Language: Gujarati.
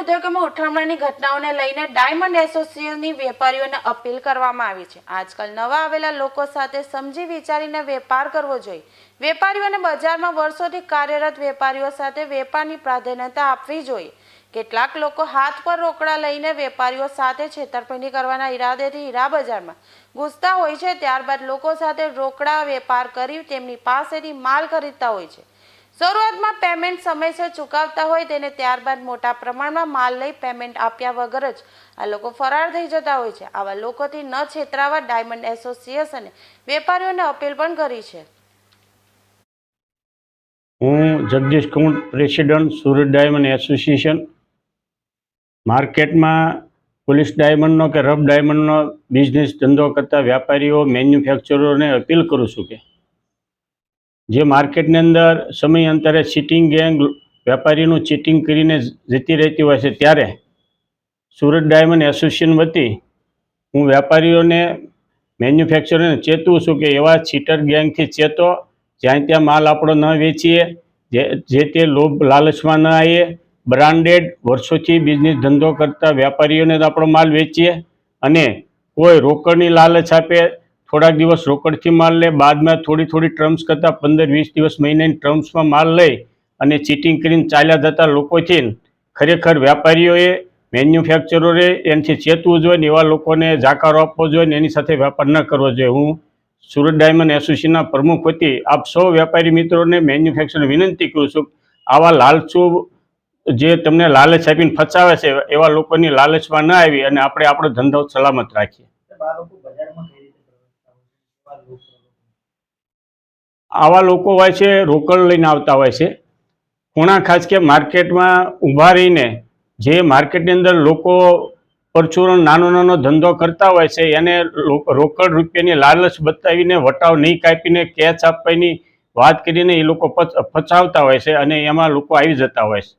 ઉદ્યોગોમાં ઉઠમણાની ઘટનાઓને લઈને ડાયમંડ એસોસિએશનની વેપારીઓને અપીલ કરવામાં આવી છે। આજકાલ નવા આવેલા લોકો સાથે સમજી વિચારીને વેપાર કરવો જોઈએ। વેપારીઓને બજારમાં વર્ષોથી કાર્યરત વેપારીઓ સાથે વેપારની પ્રાધાન્યતા આપવી જોઈએ। કેટલાક લોકો હાથ પર રોકડા લઈને વેપારીઓ સાથે છેતરપિંડી કરવાના ઈરાદેથી હીરા બજારમાં ઘૂસતા હોય છે। ત્યારબાદ લોકો સાથે રોકડા વેપાર કરી તેમની પાસેથી માલ ખરીદતા હોય છે। શરૂઆતમાં પેમેન્ટ સમયસર ચૂકવતા હોય તેને ત્યારબાદ મોટા પ્રમાણમાં માલ લઈ પેમેન્ટ આપ્યા વગર જ આ લોકો ફરાર થઈ જતા હોય છે। આવા લોકોથી ન છેતરાવા ડાયમંડ એસોસિએશને વેપારીઓને અપીલ પણ કરી છે। હું જગદીશ કુંડ, પ્રેસિડેન્ટ, સુરત ડાયમંડ એસોસિએશન। માર્કેટમાં પોલિશ ડાયમંડનો કે રફ ડાયમંડનો બિઝનેસ ધંધો કરતા વ્યાપારીઓ, મેન્યુફેક્ચરરોને અપીલ કરું છું કે જે માર્કેટની અંદર સમયાંતરે ચીટિંગ ગેંગ વેપારીનું ચીટિંગ કરીને જતી રહેતી હોય છે, ત્યારે સુરત ડાયમંડ એસોસિએશન વતી હું વેપારીઓને, મેન્યુફેક્ચરરને ચેતવું છું કે એવા ચીટર ગેંગથી ચેતો। જ્યાં ત્યાં માલ આપણો ન વેચીએ, જે તે લોભ લાલચમાં ન આવીએ। બ્રાન્ડેડ વર્ષોથી બિઝનેસ ધંધો કરતા વેપારીઓને જ આપણો માલ વેચીએ અને કોઈ રોકડની લાલચ આપે, થોડાક દિવસ રોકડથી માલ લે, બાદમાં થોડી ટર્મ્સ કરતાં 15-20 દિવસ મહિનાની ટર્મ્સમાં માલ લઈ અને ચીટિંગ કરીને ચાલ્યા જતા લોકોથી ખરેખર વેપારીઓએ, મેન્યુફેક્ચરોએ એનાથી ચેતવું જોઈએ ને એવા લોકોને જાકારો આપવો જોઈએ ને એની સાથે વેપાર ન કરવો જોઈએ। હું સુરત ડાયમંડ એસોસિએશનના પ્રમુખ વતી આપ સૌ વેપારી મિત્રોને, મેન્યુફેક્ચરને વિનંતી કરું છું, આવા લાલચુ જે તમને લાલચ આપીને ફસાવે છે એવા લોકોની લાલચમાં ન આવી અને આપણે આપણો ધંધો સલામત રાખીએ। આવા લોકો હોય છે રોકડ લઈને આવતા હોય છે, ખૂણા ખાસ કે માર્કેટમાં ઊભા રહીને જે માર્કેટની અંદર લોકો પરચુરણ નાનો ધંધો કરતા હોય છે એને રોકડ રૂપિયાની લાલચ બતાવીને, વટાવ નહીં કાપીને, કેચ આપવાની વાત કરીને એ લોકો ફસાવતા હોય છે અને એમાં લોકો આવી જતા હોય છે।